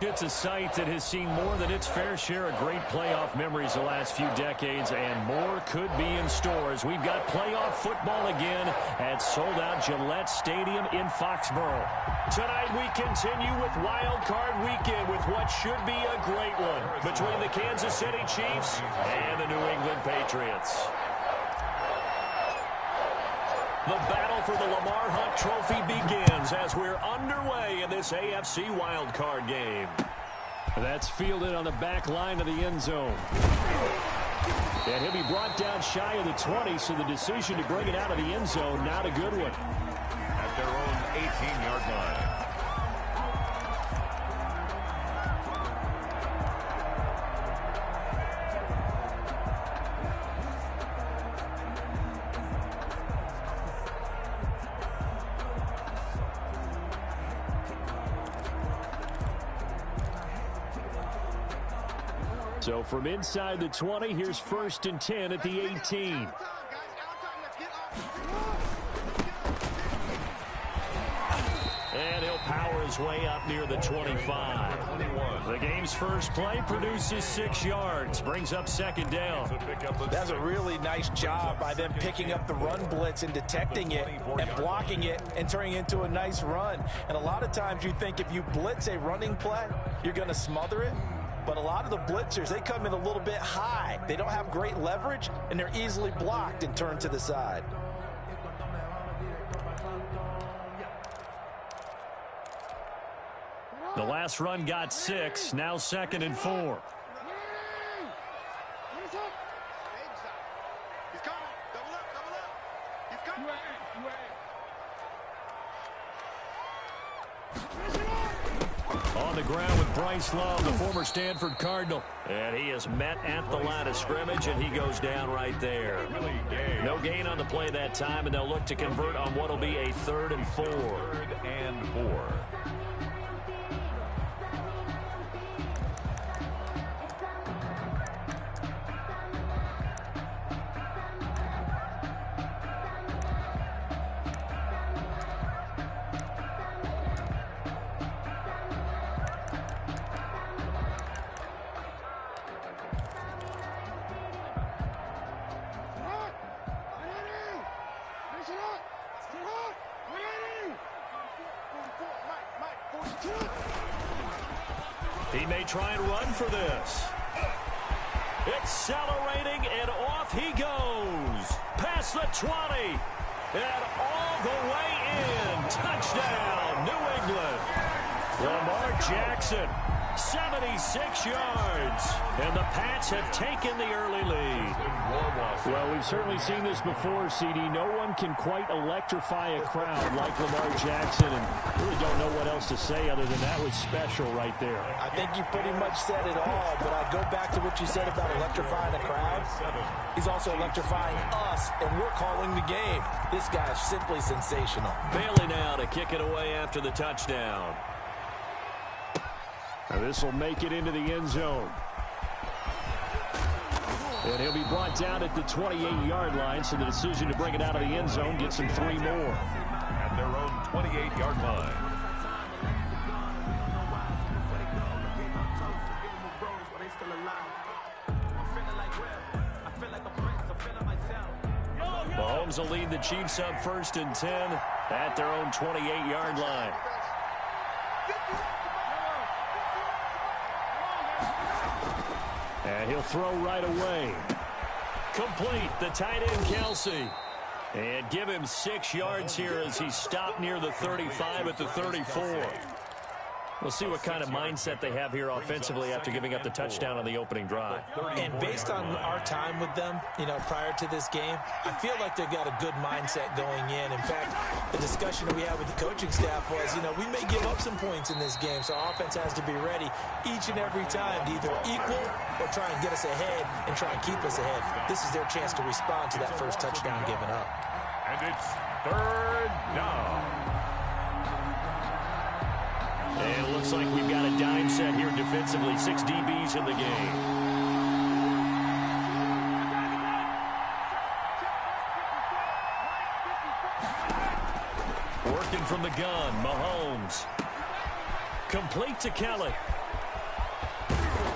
It's a site that has seen more than its fair share of great playoff memories the last few decades, and more could be in store as we've got playoff football again at sold-out Gillette Stadium in Foxborough. Tonight we continue with Wild Card Weekend with what should be a great one between the Kansas City Chiefs and the New England Patriots. The battle for the Lamar Hunt Trophy begins as we're underway in this AFC wildcard game. That's fielded on the back line of the end zone. And he'll be brought down shy of the 20, so the decision to bring it out of the end zone, not a good one. At their own 18-yard line. So from inside the 20, here's 1st and 10 at the 18. And he'll power his way up near the 25. The game's first play produces 6 yards, brings up 2nd down. That's a really nice job by them picking up the run blitz and detecting it and blocking it and turning it into a nice run. And a lot of times you think if you blitz a running play, you're going to smother it. But a lot of the blitzers, they come in a little bit high. They don't have great leverage, and they're easily blocked and turned to the side. The last run got 6, now 2nd and 4. On the ground with Bryce Love, the former Stanford Cardinal. And he is met at the line of scrimmage, and he goes down right there. No gain on the play that time, and they'll look to convert on what will be a 3rd and 4. 3rd and 4. He may try and run for this. Accelerating, and off he goes. Past the 20. And all the way in. Touchdown, New England. Lamar Jackson, 76 yards. And the Pats have taken the early lead. Well, we've certainly seen this before, CD. No one can quite electrify a crowd like Lamar Jackson, and really don't know what else to say other than that was special right there. I think you pretty much said it all, but I go back to what you said about electrifying a crowd. He's also electrifying us, and we're calling the game. This guy's simply sensational. Bailey now to kick it away after the touchdown. Now this will make it into the end zone. And he'll be brought down at the 28-yard line, so the decision to bring it out of the end zone gets him 3 more. At their own 28-yard line. Mahomes will lead the Chiefs up 1st and 10 at their own 28-yard line. And he'll throw right away. Complete, the tight end, Kelsey. And give him 6 yards here as he stopped near the 35 at the 34. We'll see what kind of mindset they have here offensively after giving up the touchdown on the opening drive. And based on our time with them, prior to this game, I feel like they've got a good mindset going in. In fact, the discussion that we had with the coaching staff was, we may give up some points in this game, so our offense has to be ready each and every time to either equal or try and get us ahead and try and keep us ahead. This is their chance to respond to that first touchdown given up. And it's third down. And it looks like we've got a dime set here defensively. 6 DBs in the game. Working from the gun, Mahomes. Complete to Kelly.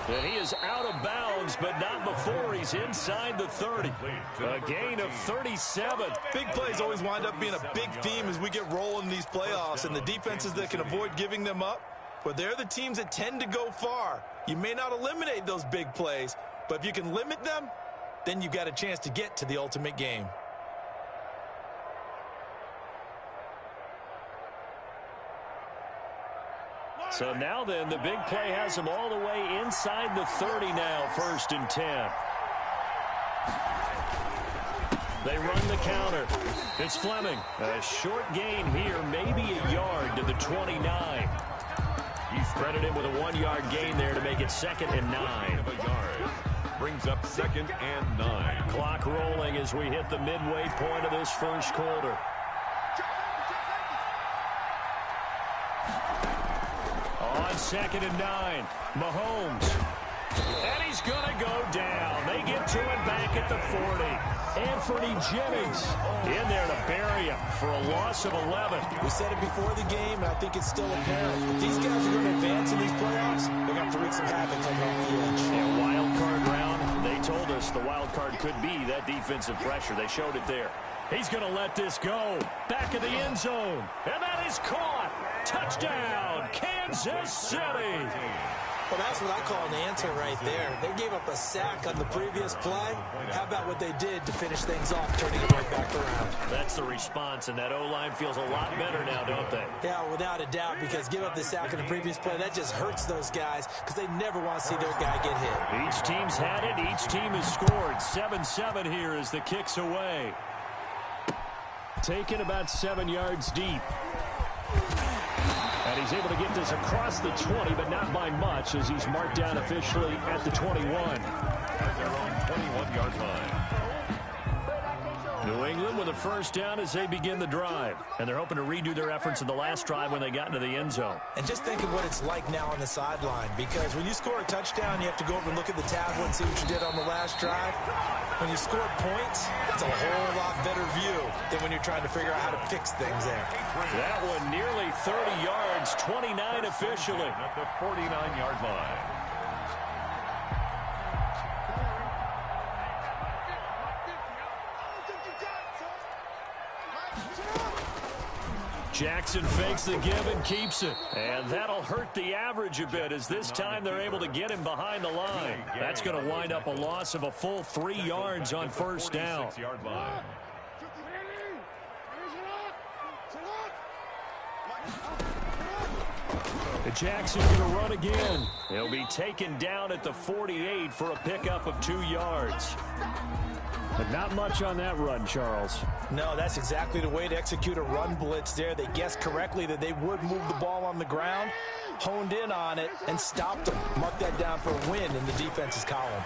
And he is out of bounds, but not before he's inside the 30. A gain of 37. Big plays always wind up being a big theme as we get rolling in these playoffs, and the defenses that can avoid giving them up, well, they're the teams that tend to go far. You may not eliminate those big plays, but if you can limit them, then you've got a chance to get to the ultimate game. So now then, the big play has him all the way inside the 30 now, 1st and 10. They run the counter. It's Fleming. A short gain here, maybe a yard to the 29. He's credited with a 1-yard gain there to make it 2nd and 9. Brings up 2nd and 9. Clock rolling as we hit the midway point of this first quarter. On 2nd and 9, Mahomes. And he's going to go down. They get to it back at the 40. Anthony Jennings in there to bury him for a loss of 11. We said it before the game, and I think it's still apparent. If these guys are going to advance in these playoffs, they're going to have to wreak some havoc coming off the edge. Yeah, wild card round. They told us the wild card could be that defensive pressure. They showed it there. He's going to let this go. Back of the end zone. And that is caught. Touchdown, Kansas City. Well, that's what I call an answer right there. They gave up a sack on the previous play. How about what they did to finish things off, turning it right back around? That's the response, and that O-line feels a lot better now, don't they? Yeah, without a doubt, because give up the sack on the previous play, that just hurts those guys because they never want to see their guy get hit. Each team's had it. Each team has scored. 7-7 here as the kick's away. Taken about 7 yards deep. And he's able to get this across the 20, but not by much as he's marked down officially at the 21. At their own 21-yard line. New England with a first down as they begin the drive. And they're hoping to redo their efforts in the last drive when they got into the end zone. And just think of what it's like now on the sideline, because when you score a touchdown, you have to go over and look at the tablet and see what you did on the last drive. When you score points, it's a whole lot better view than when you're trying to figure out how to fix things there. That one nearly 30 yards, 29 officially. At the 49-yard line. Jackson fakes the give and keeps it. And that'll hurt the average a bit as this time they're able to get him behind the line. That's going to wind up a loss of a full 3 yards on first down. Jackson going to run again. He'll be taken down at the 48 for a pickup of 2 yards. But not much on that run, Charles. No, that's exactly the way to execute a run blitz there. They guessed correctly that they would move the ball on the ground, honed in on it, and stopped them. Mark that down for a win in the defense's column.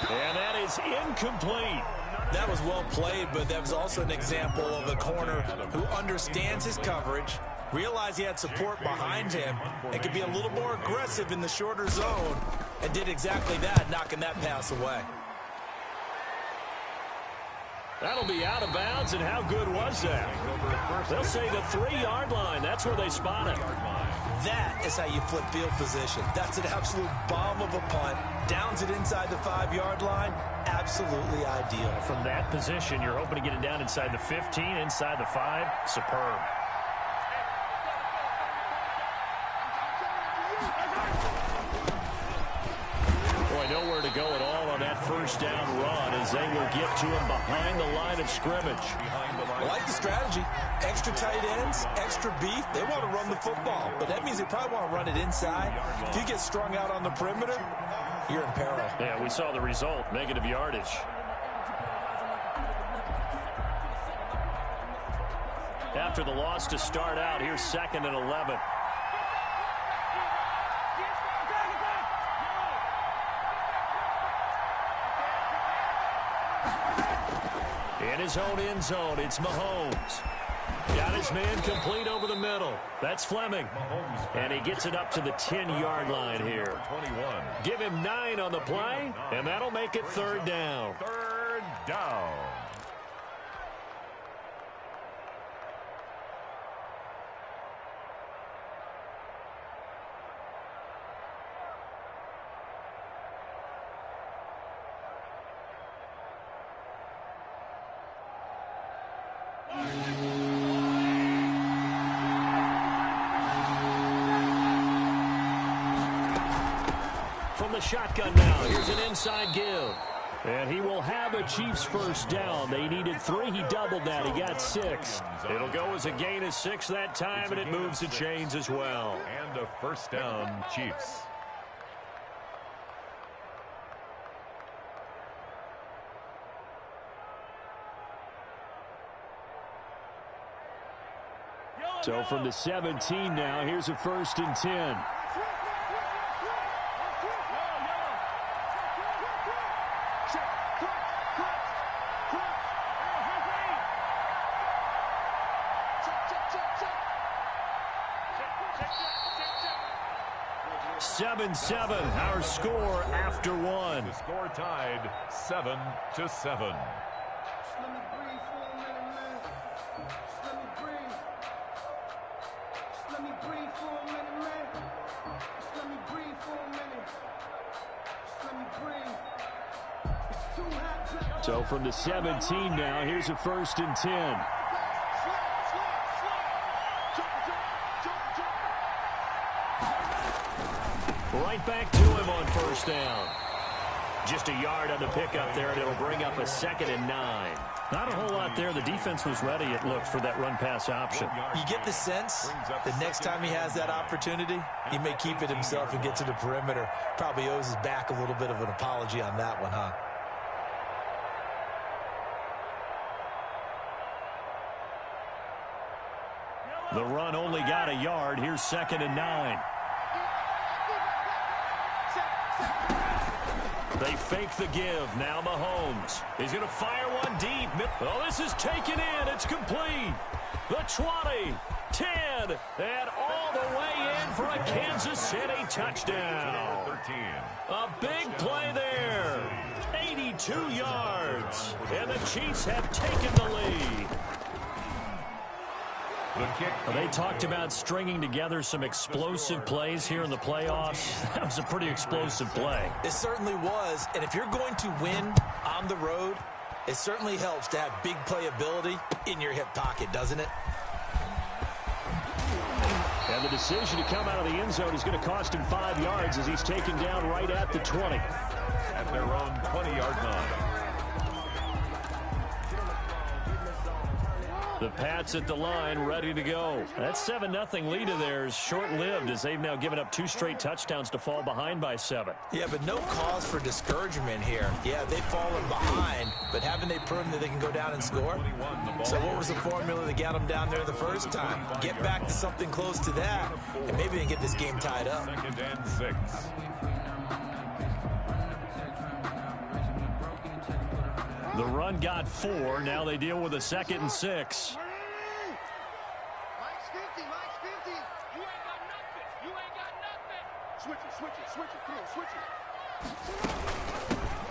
And that is incomplete. That was well played, but that was also an example of a corner who understands his coverage, realized he had support behind him, and could be a little more aggressive in the shorter zone, and did exactly that, knocking that pass away. That'll be out of bounds, and how good was that? They'll say the 3-yard line. That's where they spot it. That is how you flip field position. That's an absolute bomb of a punt. Downs it inside the 5-yard line. Absolutely ideal. From that position, you're hoping to get it down inside the 15, inside the 5. Superb. Boy, nowhere to go at all on that first down run as they will get to him behind the line of scrimmage. I like the strategy. Extra tight ends, extra beef. They want to run the football, but that means they probably want to run it inside. If you get strung out on the perimeter, you're in peril. Yeah, we saw the result, negative yardage. After the loss to start out, here's 2nd and 11. In his own end zone, it's Mahomes. Got his man complete over the middle. That's Fleming. And he gets it up to the 10-yard line here. 21. Give him 9 on the play, and that'll make it 3rd down. 3rd down. From the shotgun now, here's an inside give. And he will have a Chiefs first down. They needed 3. He doubled that. He got 6. It'll go as a gain of 6 that time, and it moves the chains as well. And a first down, Chiefs. So from the 17 now, here's a 1st and 10. Seven, our score after 1. The score tied 7-7. So from the 17 now, here's a 1st and 10. Right back to him on 1st down. Just a yard on the pickup there, and it'll bring up a 2nd and 9. Not a whole lot there. The defense was ready, it looked, for that run-pass option. You get the sense the next time he has that opportunity, he may keep it himself and get to the perimeter. Probably owes his back a little bit of an apology on that one, huh? The run only got a yard. Here's 2nd and 9. They fake the give. Now Mahomes. He's going to fire one deep. Oh, this is taken in. It's complete. The 20, 10, and all the way in for a Kansas City touchdown. 13. A big play there. 82 yards. And the Chiefs have taken the lead. The kick. Well, they talked about stringing together some explosive plays here in the playoffs. That was a pretty explosive play. It certainly was. And if you're going to win on the road, it certainly helps to have big playability in your hip pocket, doesn't it? And the decision to come out of the end zone is going to cost him 5 yards as he's taken down right at the 20. At their own 20-yard line. The Pats at the line, ready to go. That 7-0 lead of theirs short-lived as they've now given up 2 straight touchdowns to fall behind by 7. Yeah, but no cause for discouragement here. Yeah, they've fallen behind, but haven't they proven that they can go down and score? So what was the formula that got them down there the first time? Get back to something close to that, and maybe they can get this game tied up. 2nd and 6. The run got 4. Now they deal with a 2nd and 6.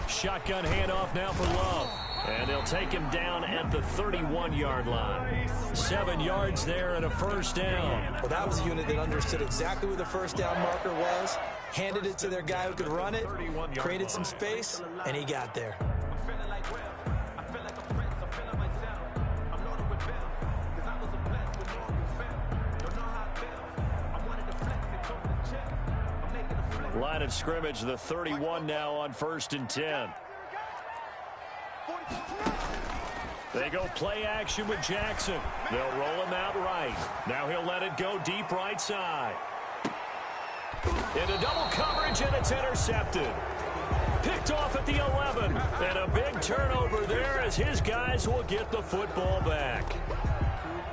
Shotgun handoff now for Love. And they'll take him down at the 31-yard line. 7 yards there and a first down. Well, that was a unit that understood exactly where the first down marker was, handed it to their guy who could run it, created some space, and he got there. Line of scrimmage, the 31 now on 1st and 10. They go play action with Jackson. They'll roll him out right. Now he'll let it go deep right side. Into double coverage, and it's intercepted. Picked off at the 11. And a big turnover there as his guys will get the football back.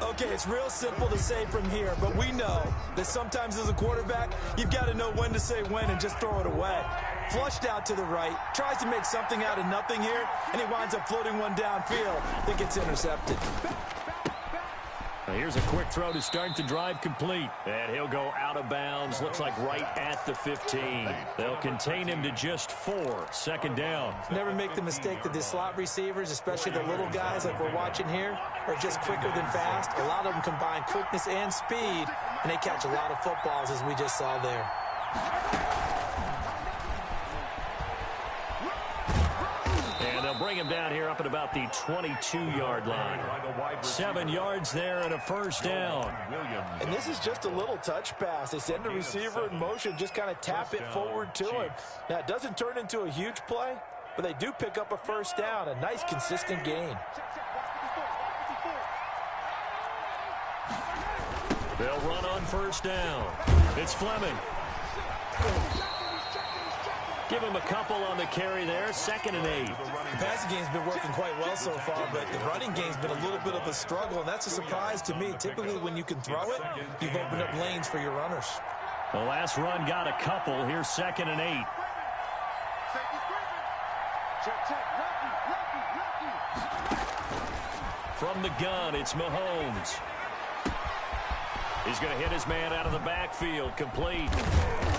Okay, it's real simple to say from here, but we know that sometimes as a quarterback, you've got to know when to say when and just throw it away. Flushed out to the right, tries to make something out of nothing here, and he winds up floating one downfield that gets intercepted. Now here's a quick throw to start the drive complete. And he'll go out of bounds, looks like right at the 15. They'll contain him to just 4, second down. Never make the mistake that the slot receivers, especially the little guys like we're watching here, are just quicker than fast. A lot of them combine quickness and speed, and they catch a lot of footballs, as we just saw there. Bring him down here up at about the 22-yard line. 7 yards there and a first down. And this is just a little touch pass. They send the receiver in motion, just kind of tap it forward to him. Now, it doesn't turn into a huge play, but they do pick up a first down, a nice, consistent gain. They'll run on first down. It's Fleming. Give him a couple on the carry there, 2nd and 8. The passing game's been working quite well so far, but the running game's been a little bit of a struggle, and that's a surprise to me. Typically, when you can throw it, you've opened up lanes for your runners. The last run got a couple. Here's 2nd and 8. From the gun, it's Mahomes. He's going to hit his man out of the backfield, complete.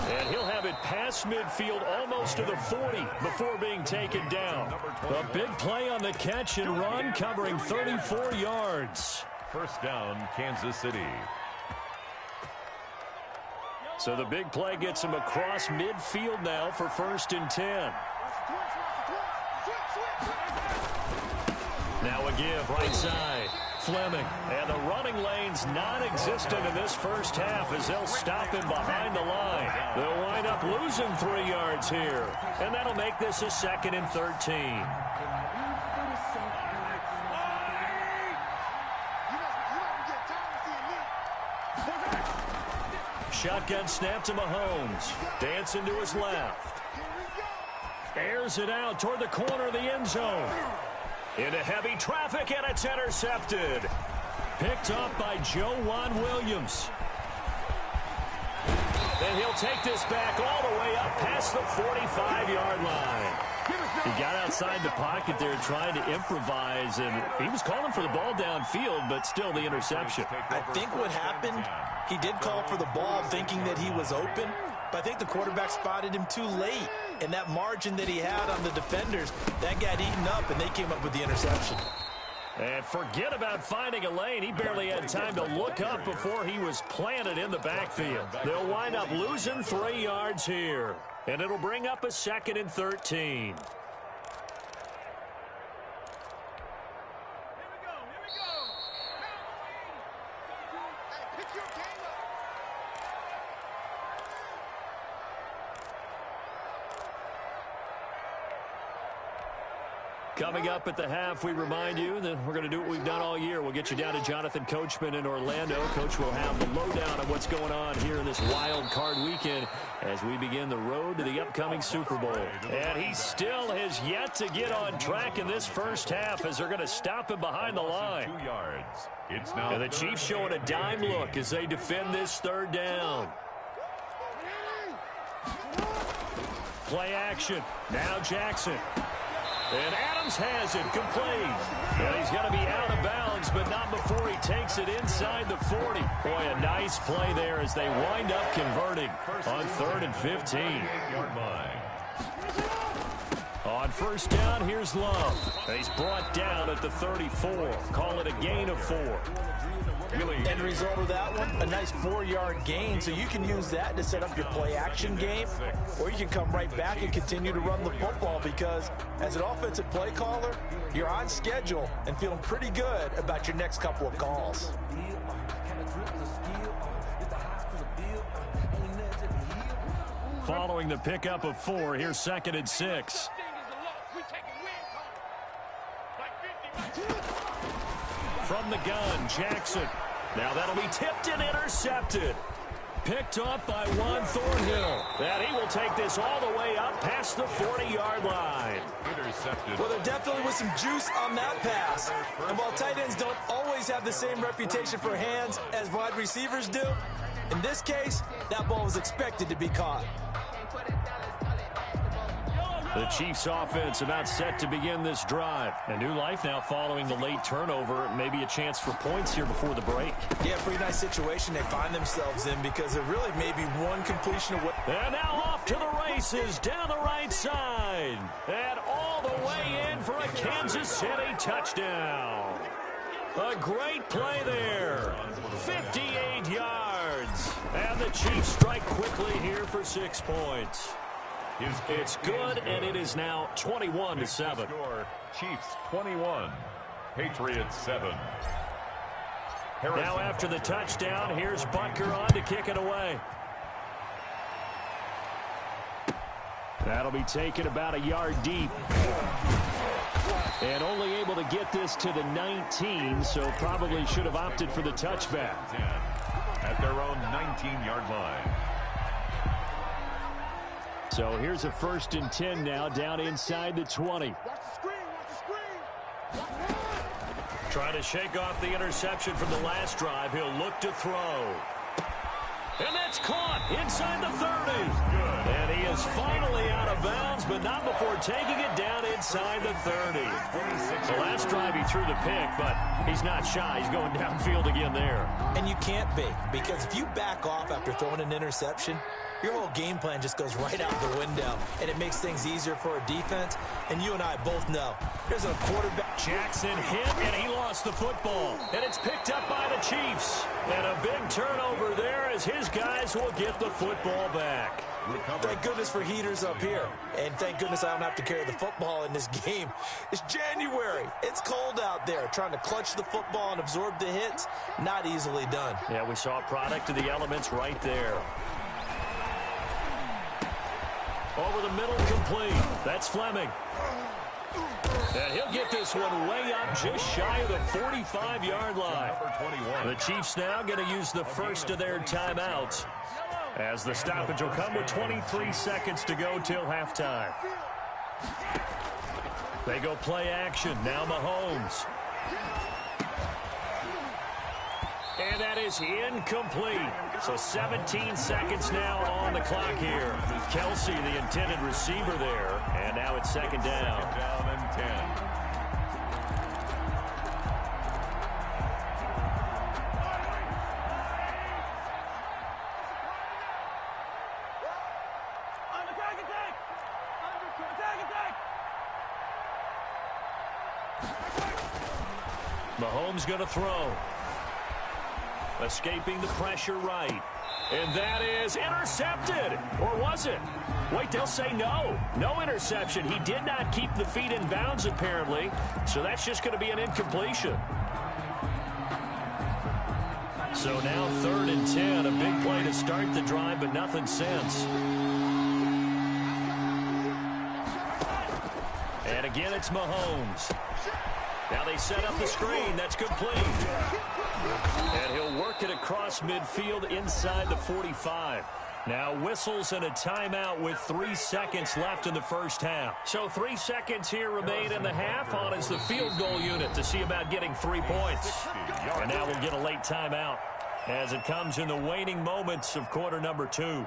And he'll have it past midfield almost to the 40 before being taken down. A big play on the catch and run, covering 34 yards. First down, Kansas City. So the big play gets him across midfield now for 1st and 10. Now a give right side. Fleming. And the running lane's non-existent in this first half as they'll stop him behind the line. They'll wind up losing 3 yards here. And that'll make this a 2nd and 13. Shotgun snap to Mahomes. Dancing to his left. Airs it out toward the corner of the end zone. Into heavy traffic, and it's intercepted. Picked up by Joejuan Williams. And he'll take this back all the way up past the 45-yard line. He got outside the pocket there trying to improvise, and he was calling for the ball downfield, but still the interception. I think what happened, he did call for the ball thinking that he was open, but I think the quarterback spotted him too late. And that margin that he had on the defenders, that got eaten up, and they came up with the interception. And forget about finding a lane. He barely had time to look up before he was planted in the backfield. They'll wind up losing 3 yards here. And it'll bring up a 2nd and 13. Coming up at the half, we remind you that we're going to do what we've done all year. We'll get you down to Jonathan Coachman in Orlando. Coach will have the lowdown on what's going on here in this wild card weekend as we begin the road to the upcoming Super Bowl. And he still has yet to get on track in this first half as they're going to stop him behind the line. 2 yards. It's now and the Chiefs showing a dime look as they defend this 3rd down. Play action. Now Jackson. And Adams has it complete. And he's going to be out of bounds, but not before he takes it inside the 40. Boy, a nice play there as they wind up converting on 3rd and 15. On first down, here's Love. He's brought down at the 34. Call it a gain of 4. End result of that one, a nice 4-yard gain, so you can use that to set up your play-action game, or you can come right back and continue to run the football because as an offensive play caller, you're on schedule and feeling pretty good about your next couple of calls. Following the pickup of 4, here's 2nd and 6. From the gun, Jackson. Now that'll be tipped and intercepted. Picked up by Juan Thornhill. And he will take this all the way up past the 40-yard line. Intercepted. Well, there definitely was some juice on that pass. And while tight ends don't always have the same reputation for hands as wide receivers do, in this case, that ball was expected to be caught. The Chiefs offense about set to begin this drive. A new life now following the late turnover. Maybe a chance for points here before the break. Yeah, pretty nice situation they find themselves in because they're really maybe one completion away. And now off to the races down the right side. And all the way in for a Kansas City touchdown. A great play there. 58 yards. And the Chiefs strike quickly here for 6 points. It's good, and it is now 21-7. Chiefs 21, Patriots 7. Now after the touchdown, here's Butker on to kick it away. That'll be taken about a yard deep. And only able to get this to the 19, so probably should have opted for the touchback. At their own 19-yard line. So here's a 1st and 10 now down inside the 20. Trying to shake off the interception from the last drive. He'll look to throw. And that's caught inside the 30. And he is finally out of bounds, but not before taking it down inside the 30. The last drive he threw the pick, but he's not shy. He's going downfield again there. And you can't be, because if you back off after throwing an interception, your whole game plan just goes right out the window, and it makes things easier for a defense. And you and I both know there's a quarterback. Jackson hit, and he lost the football. And it's picked up by the Chiefs. And a big turnover there as his guys will get the football back. Thank goodness for heaters up here. And thank goodness I don't have to carry the football in this game. It's January. It's cold out there. Trying to clutch the football and absorb the hits, not easily done. Yeah, we saw a product of the elements right there. Over the middle, complete. That's Fleming. And he'll get this one way up just shy of the 45-yard line. The Chiefs now going to use the first of their timeouts, as the stoppage will come with 23 seconds to go till halftime. They go play action. Now Mahomes. And that is incomplete. So 17 seconds now on the clock here. Kelsey, the intended receiver there. And now it's 2nd down. 2nd and 10. Mahomes going to throw. Escaping the pressure right. And that is intercepted. Or was it? Wait, they'll say no. No interception. He did not keep the feet in bounds, apparently. So that's just going to be an incompletion. So now 3rd and 10. A big play to start the drive, but nothing since. And again, it's Mahomes. Now they set up the screen. That's complete. And he'll work it across midfield inside the 45. Now whistles and a timeout with 3 seconds left in the first half. So 3 seconds here remain in the half. On is the field goal unit to see about getting 3 points. And now we'll get a late timeout as it comes in the waning moments of quarter number 2.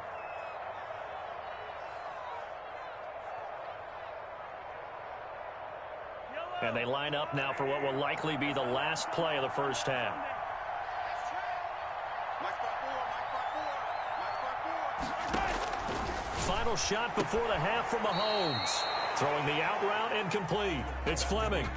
And they line up now for what will likely be the last play of the first half. Final shot before the half from Mahomes. Throwing the out route incomplete. It's Fleming.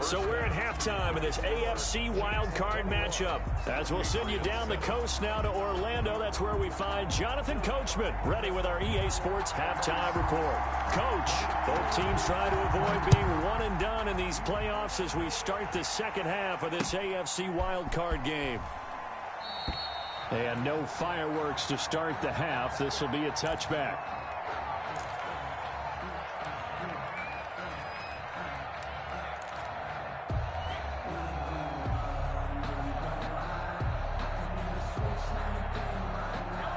So we're at halftime in this AFC wildcard matchup. As we'll send you down the coast now to Orlando, that's where we find Jonathan Coachman ready with our EA Sports halftime report. Coach, both teams trying to avoid being one and done in these playoffs as we start the second half of this AFC wildcard game. And no fireworks to start the half. This will be a touchback.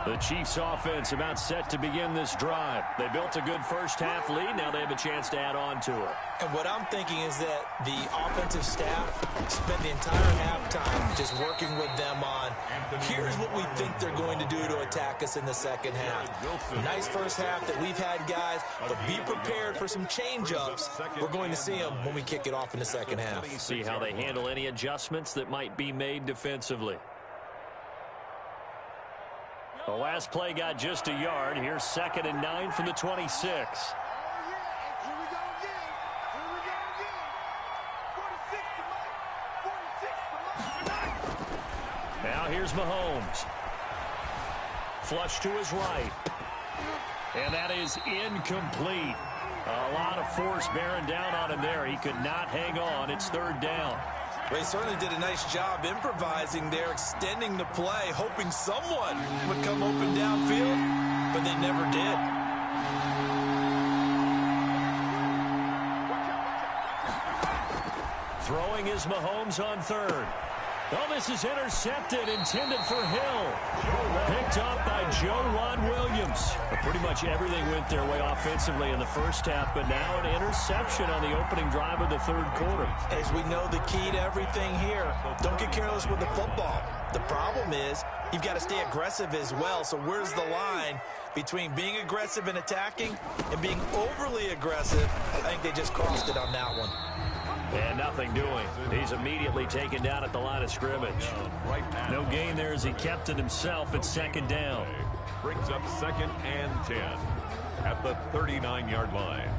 The Chiefs offense about set to begin this drive. They built a good first half lead. Now they have a chance to add on to it. And what I'm thinking is that the offensive staff spent the entire halftime just working with them on, here's what we think they're going to do to attack us in the second half. Nice first half that we've had, guys, but be prepared for some change-ups. We're going to see them when we kick it off in the second half. See how they handle any adjustments that might be made defensively. The last play got just a yard. Here's 2nd and 9 from the 26. Now here's Mahomes. Flush to his right. And that is incomplete. A lot of force bearing down on him there. He could not hang on. It's 3rd down. They certainly did a nice job improvising there, extending the play, hoping someone would come open downfield, but they never did. Throwing is Mahomes on 3rd. Oh, this is intercepted, intended for Hill. Picked up by Joe Williams. Pretty much everything went their way offensively in the first half, but now an interception on the opening drive of the 3rd quarter. As we know, the key to everything here, don't get careless with the football. The problem is you've got to stay aggressive as well. So where's the line between being aggressive and attacking and being overly aggressive? I think they just crossed it on that one. And nothing doing. He's immediately taken down at the line of scrimmage. No gain there as he kept it himself at 2nd down. Brings up 2nd and 10 at the 39-yard line.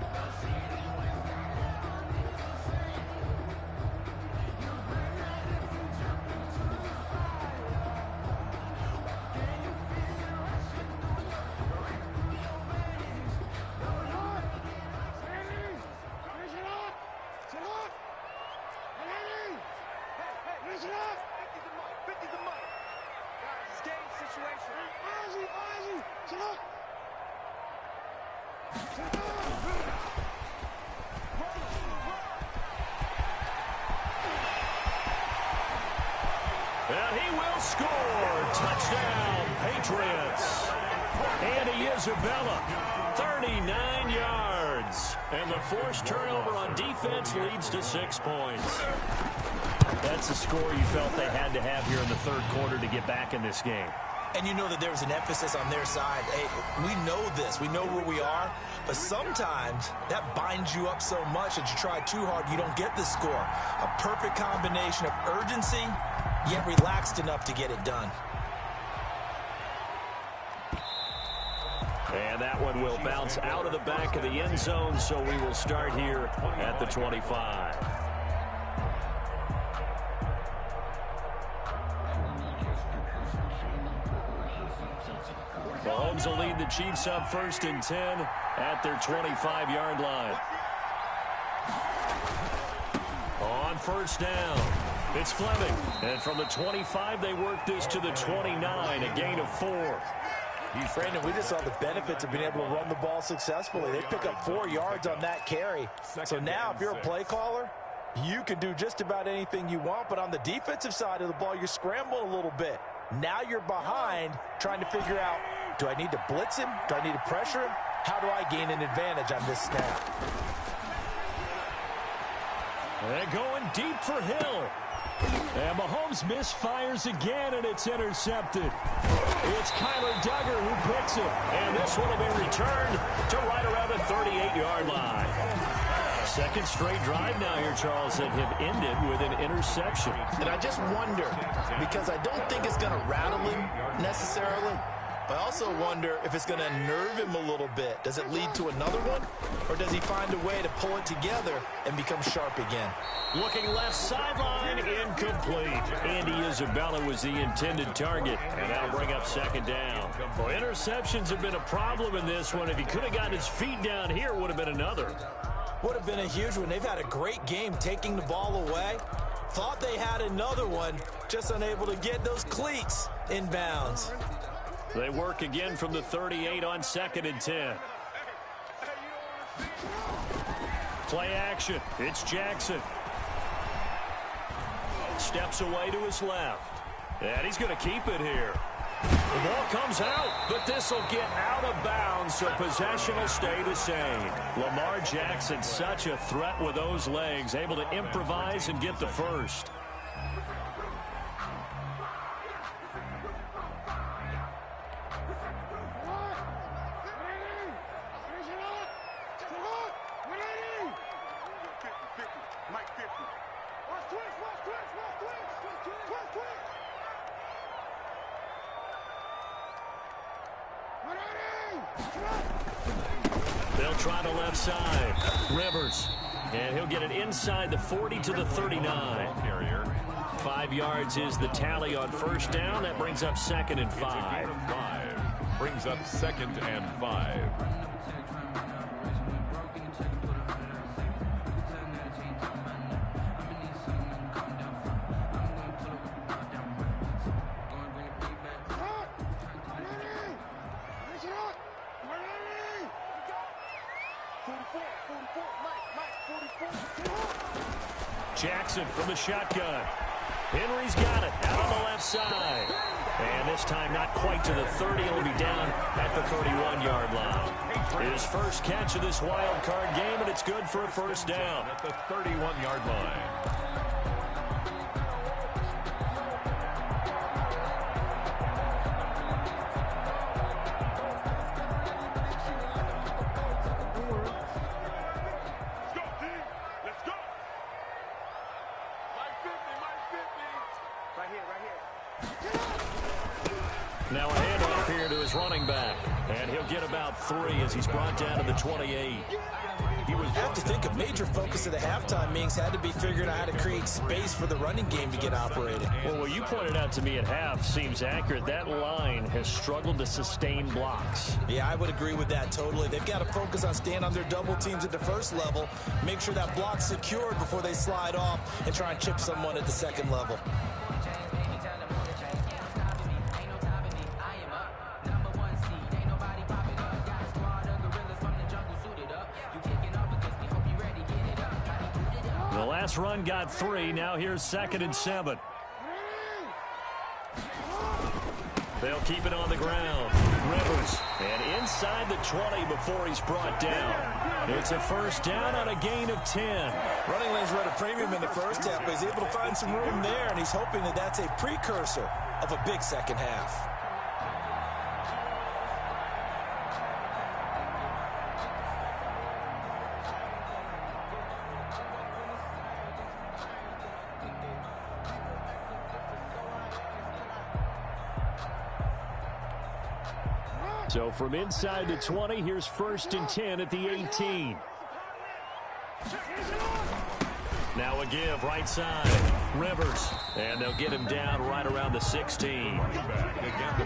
And he will score. Touchdown, Patriots. Andy Isabella, 39 yards. And the forced turnover on defense leads to 6 points. That's a score you felt they had to have here in the 3rd quarter to get back in this game. And you know that there was an emphasis on their side. Hey, we know this. We know where we are. But sometimes that binds you up so much that you try too hard, you don't get the score. A perfect combination of urgency, yet relaxed enough to get it done. And that one will bounce out of the back of the end zone, so we will start here at the 25. Mahomes will lead the Chiefs up 1st and 10 at their 25-yard line. On 1st down, it's Fleming. And from the 25, they work this to the 29, a gain of 4. Brandon, we just saw the benefits of being able to run the ball successfully. They pick up 4 yards on that carry. So now if you're a play caller, you can do just about anything you want. But on the defensive side of the ball, you're scrambling a little bit. Now you're behind trying to figure out, do I need to blitz him? Do I need to pressure him? How do I gain an advantage on this snap? They're going deep for Hill. And Mahomes misfires again, and it's intercepted. It's Kyler Duggar who picks it. And this one will be returned to right around the 38-yard line. 2nd straight drive now here, Charles, that have ended with an interception. And I just wonder, because I don't think it's going to rattle him necessarily, but I also wonder if it's going to unnerve him a little bit. Does it lead to another one? Or does he find a way to pull it together and become sharp again? Looking left sideline, incomplete. Andy Isabella was the intended target, and that'll bring up 2nd down. Well, interceptions have been a problem in this one. If he could have gotten his feet down here, it would have been another. Would have been a huge one. They've had a great game taking the ball away. Thought they had another one, just unable to get those cleats in bounds. They work again from the 38 on 2nd and 10. Play action. It's Jackson. Steps away to his left. And he's going to keep it here. The ball comes out, but this will get out of bounds, so possession will stay the same. Lamar Jackson, such a threat with those legs, able to improvise and get the first. They'll try the left side. Rivers. And he'll get it inside the 40 to the 39. 5 yards is the tally on first down. That brings up 2nd and 5. Brings up 2nd and 5. Jackson from the shotgun. Henry's got it out on the left side. And this time not quite to the 30. It'll be down at the 31-yard line. His first catch of this wild card game, and it's good for a first down. At the 31-yard line. Now a handoff here to his running back. And he'll get about 3 as he's brought down to the 28. You would have to think a major focus of the halftime meetings had to be figuring out how to create space for the running game to get operated. Well, what you pointed out to me at half seems accurate. That line has struggled to sustain blocks. Yeah, I would agree with that totally. They've got to focus on staying on their double teams at the first level, make sure that block's secured before they slide off and try and chip someone at the second level. The last run got 3. Now here's 2nd and 7. They'll keep it on the ground. Rivers. And inside the 20 before he's brought down. It's a first down on a gain of 10. Running lanes were at a premium in the first half, but he's able to find some room there, and he's hoping that that's a precursor of a big second half. So from inside the 20, here's 1st and 10 at the 18. Now a give right side. Rivers. And they'll get him down right around the 16.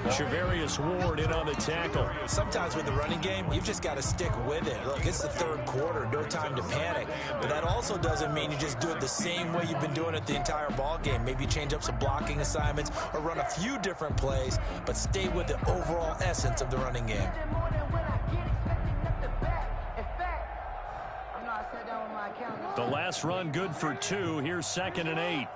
Shavarius Ward in on the tackle. Sometimes with the running game, you've just got to stick with it. Look, it's the third quarter, no time to panic. But that also doesn't mean you just do it the same way you've been doing it the entire ball game. Maybe change up some blocking assignments or run a few different plays, but stay with the overall essence of the running game. The last run good for 2. Here's 2nd and 8.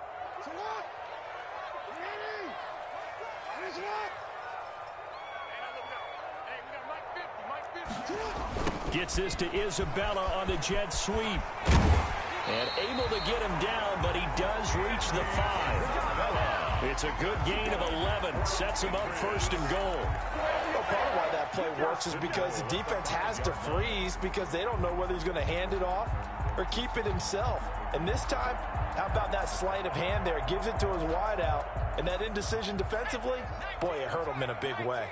Gets this to Isabella on the jet sweep. And able to get him down, but he does reach the 5. It's a good gain of 11. Sets him up 1st and goal. Well, part of why that play works is because the defense has to freeze because they don't know whether he's going to hand it off or keep it himself. And this time, how about that sleight of hand there? Gives it to his wideout. And that indecision defensively, boy, it hurt him in a big way.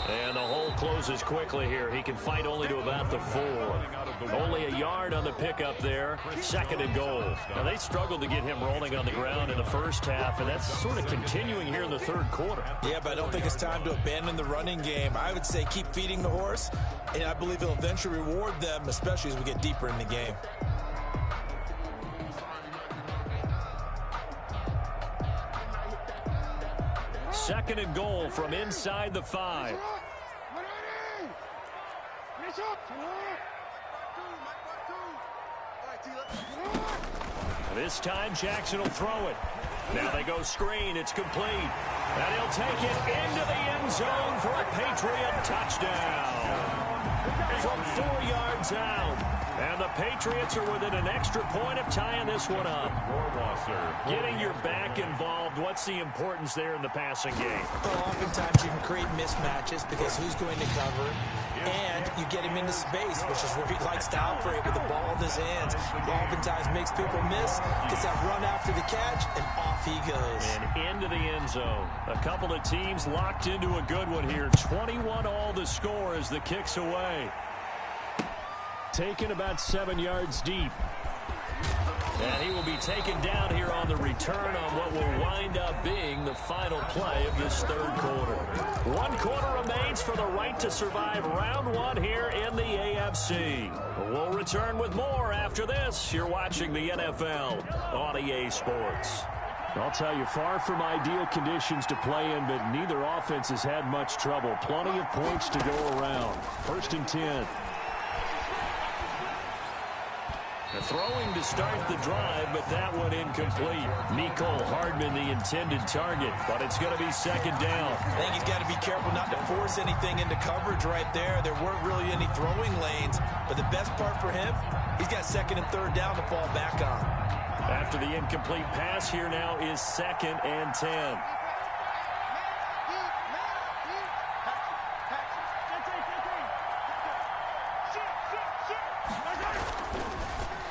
And the hole closes quickly here. He can fight only to about the 4. Only a yard on the pickup there. 2nd and goal. Now, they struggled to get him rolling on the ground in the first half, and that's sort of continuing here in the third quarter. Yeah, but I don't think it's time to abandon the running game. I would say keep feeding the horse, and I believe it'll eventually reward them, especially as we get deeper in the game. Second and goal from inside the 5. This time, Jackson will throw it. Now they go screen. It's complete. And he'll take it into the end zone for a Patriot touchdown. From 4 yards out. And the Patriots are within an extra point of tying this one up. Getting your back involved, what's the importance there in the passing game? Well, oftentimes you can create mismatches because who's going to cover him? And you get him into space, which is where he likes to operate with the ball in his hands. Oftentimes makes people miss, gets that run after the catch, and off he goes. And into the end zone. A couple of teams locked into a good one here. 21-all the score as the kick's away. Taken about 7 yards deep. And he will be taken down here on the return on what will wind up being the final play of this third quarter. 1 quarter remains for the right to survive round 1 here in the AFC. We'll return with more after this. You're watching the NFL on EA Sports. I'll tell you, far from ideal conditions to play in, but neither offense has had much trouble. Plenty of points to go around. 1st and 10. The throwing to start the drive, but that one incomplete. Mecole Hardman, the intended target, but it's going to be 2nd down. I think he's got to be careful not to force anything into coverage right there. There weren't really any throwing lanes, but the best part for him, he's got 2nd and 3rd down to fall back on. After the incomplete pass, here now is 2nd and 10.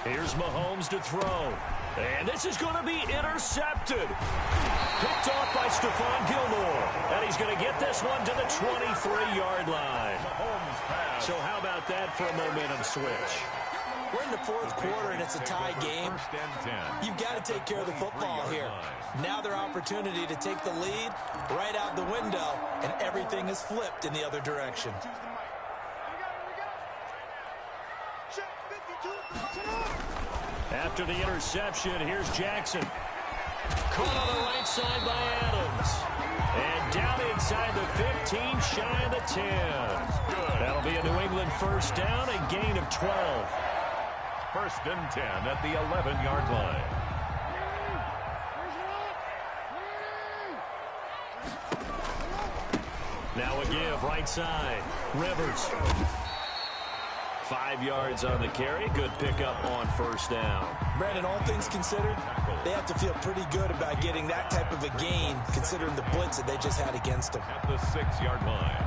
Here's Mahomes to throw. And this is going to be intercepted. Picked off by Stephon Gilmore. And he's going to get this one to the 23-yard line. So how about that for a momentum switch? We're in the 4th quarter, and it's a tie game. You've got to take care of the football here. Now their opportunity to take the lead right out the window, and everything is flipped in the other direction. After the interception, here's Jackson. Caught on the right side by Adams. And down inside the 15, shy of the 10. That'll be a New England 1st down, a gain of 12. 1st and 10 at the 11-yard line. Now a give, right side. Rivers. 5 yards on the carry. Good pickup on 1st down. Brandon, all things considered, they have to feel pretty good about getting that type of a gain, considering the blitz that they just had against them. At the 6-yard line.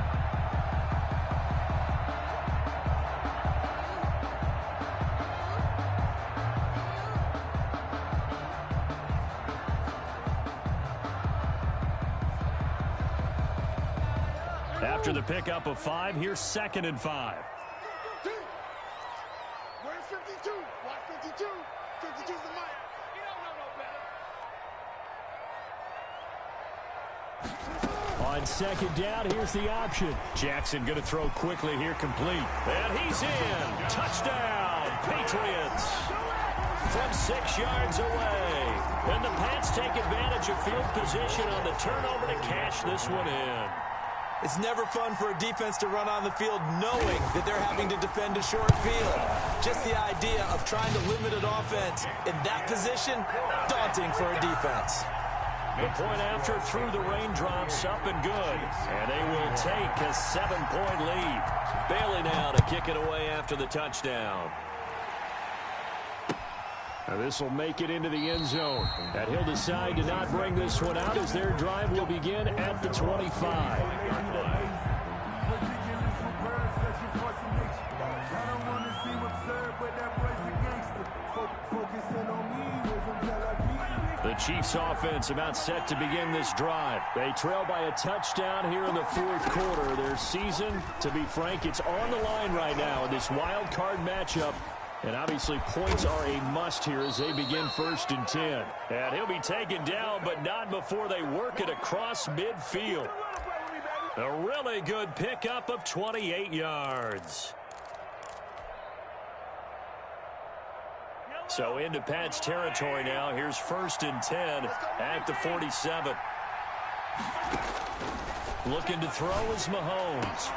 After the pickup of 5, here's 2nd and 5. Where's 52? Watch 52. 52's the mic. You don't know no better. On 2nd down, here's the option. Jackson going to throw quickly here, complete. And he's in. Touchdown, Patriots. From 6 yards away. And the Pats take advantage of field position on the turnover to cash this one in. It's never fun for a defense to run on the field knowing that they're having to defend a short field. Just the idea of trying to limit an offense in that position, daunting for a defense. The point after through the raindrops, up and good. And they will take a 7-point lead. Bailey now to kick it away after the touchdown. Now this will make it into the end zone. And he'll decide to not bring this one out as their drive will begin at the 25. The Chiefs offense about set to begin this drive. They trail by a touchdown here in the 4th quarter. Their season, to be frank, it's on the line right now in this wild card matchup. And obviously points are a must here as they begin 1st and 10. And he'll be taken down, but not before they work it across midfield. A really good pickup of 28 yards. So into Pat's territory now. Here's 1st and 10 at the 47. Looking to throw is Mahomes.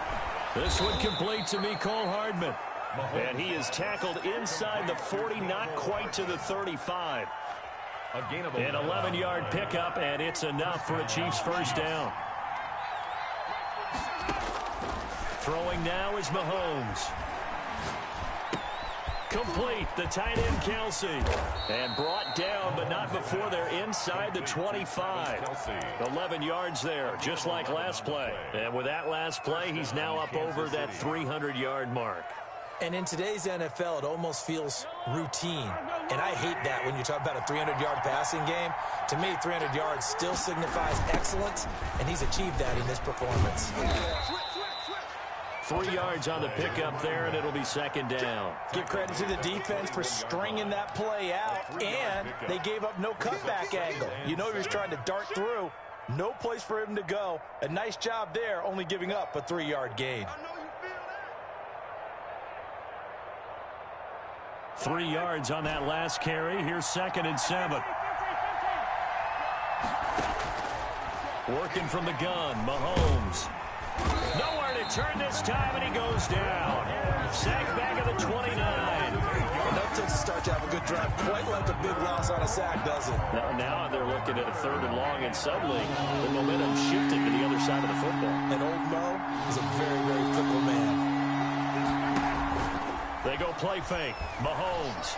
This one complete to Mecole Hardman. And he is tackled inside the 40, not quite to the 35. An 11-yard pickup, and it's enough for a Chiefs first down. Throwing now is Mahomes. Complete, the tight end Kelsey. And brought down, but not before they're inside the 25. 11 yards there, just like last play. And with that last play, he's now up over that 300-yard mark. And in today's NFL, it almost feels routine. And I hate that when you talk about a 300-yard passing game. To me, 300 yards still signifies excellence, and he's achieved that in this performance. 3 yards on the pickup there, and it'll be second down. Give credit to the defense for stringing that play out, and they gave up no cutback angle. You know he was trying to dart through. No place for him to go. A nice job there, only giving up a 3-yard gain. 3 yards on that last carry. Here's 2nd and 7. Working from the gun, Mahomes. Nowhere to turn this time, and he goes down. Sack back at the 29. Enough to start to have a good drive. Quite like a big loss on a sack, does it? Now they're looking at a 3rd and long, and suddenly the momentum shifted to the other side of the football. And old Mo is a very, very fickle man. They go play fake. Mahomes.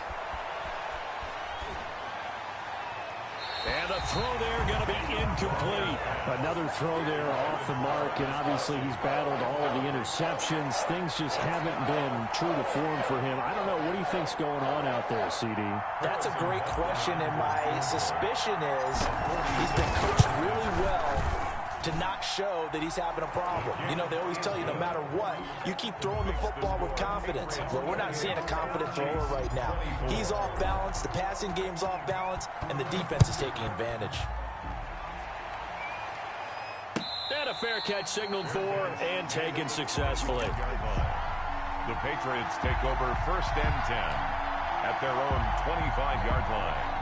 And the throw there going to be incomplete. Another throw there off the mark, and obviously he's battled all of the interceptions. Things just haven't been true to form for him. I don't know. What do you think's going on out there, CD? That's a great question, and my suspicion is he's been coached really well to not show that he's having a problem. You know, they always tell you no matter what, you keep throwing the football with confidence. Well, we're not seeing a confident thrower right now. He's off balance, the passing game's off balance, and the defense is taking advantage. And a fair catch signaled for and taken successfully. The Patriots take over 1st and 10 at their own 25-yard line.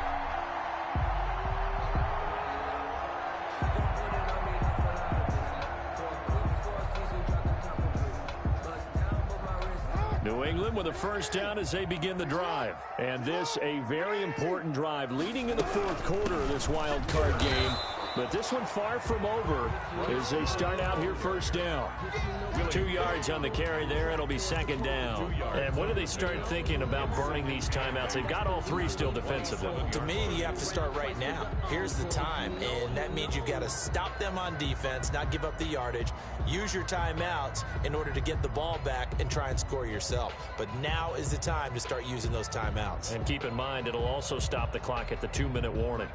New England with a first down as they begin the drive. And this a very important drive leading in the 4th quarter of this wild card game. But this one far from over as they start out here first down. 2 yards on the carry there. It'll be second down. And when do they start thinking about burning these timeouts? They've got all 3 still defensively. To me, you have to start right now. Here's the time, and that means you've got to stop them on defense, not give up the yardage, use your timeouts in order to get the ball back and try and score yourself. But now is the time to start using those timeouts. And keep in mind, it'll also stop the clock at the 2-minute warning.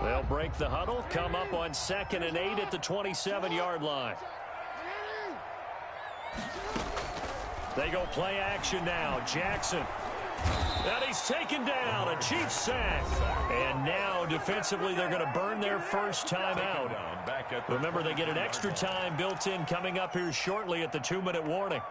They'll break the huddle, come up on 2nd and 8 at the 27-yard line. They go play action now. Jackson. And he's taken down. A Chiefs sack. And now defensively they're going to burn their first timeout. Remember, they get an extra time built in coming up here shortly at the 2-minute warning.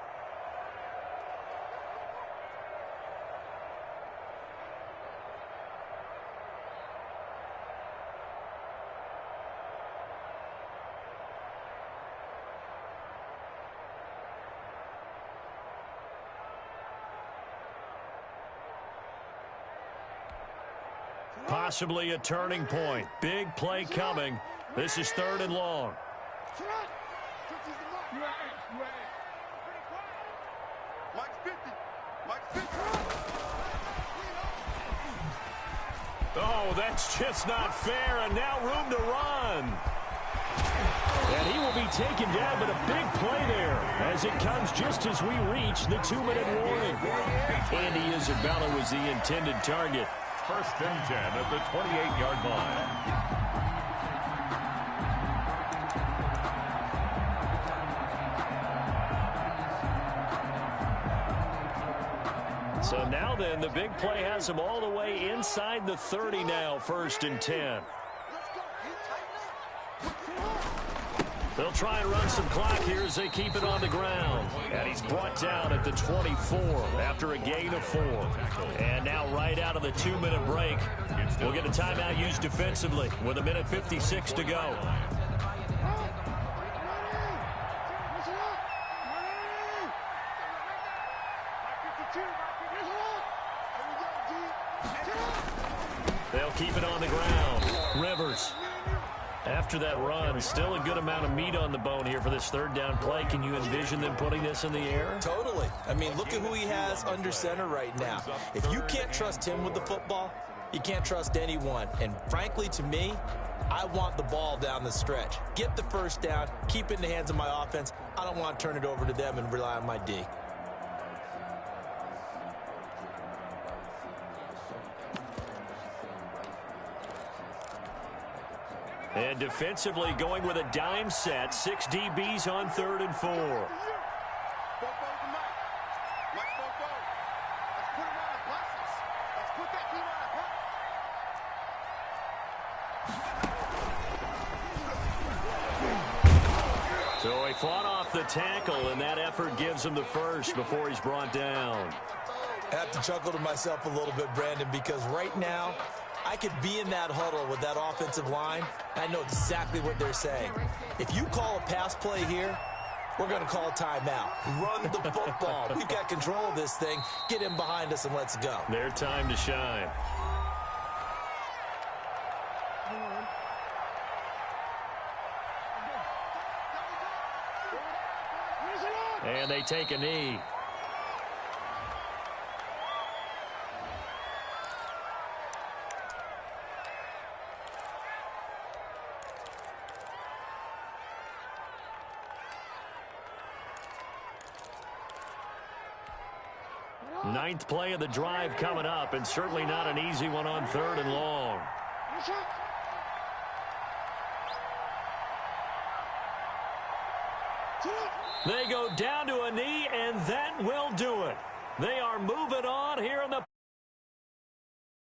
Possibly a turning point. Big play coming. This is 3rd and long. Oh, that's just not fair. And now room to run. And he will be taken down, but a big play there as it comes just as we reach the 2-minute warning. Andy Isabella was the intended target. 1st and 10 at the 28-yard line. So now then, the big play has them all the way inside the 30 now, 1st and 10. They'll try and run some clock here as they keep it on the ground. And he's brought down at the 24 after a gain of 4. And now right out of the 2-minute break, we'll get a timeout used defensively with 1:56 to go. They'll keep it on the ground. Rivers. After that run, still a good amount of meat on the bone here for this third down play. Can you envision them putting this in the air? Totally. I mean, look at who he has under center right now. If you can't trust him with the football, you can't trust anyone. And frankly, to me, I want the ball down the stretch. Get the first down, keep it in the hands of my offense. I don't want to turn it over to them and rely on my D. And defensively going with a dime set. 6 DBs on 3rd and 4. So he fought off the tackle, and that effort gives him the first before he's brought down. I have to chuckle to myself a little bit, Brandon, because right now I could be in that huddle with that offensive line, and I know exactly what they're saying. If you call a pass play here, we're going to call a timeout. Run the football. We've got control of this thing. Get him behind us and let's go. Their time to shine. And they take a knee. Ninth play of the drive coming up, and certainly not an easy one on 3rd and long. They go down to a knee, and that will do it. They are moving on here in the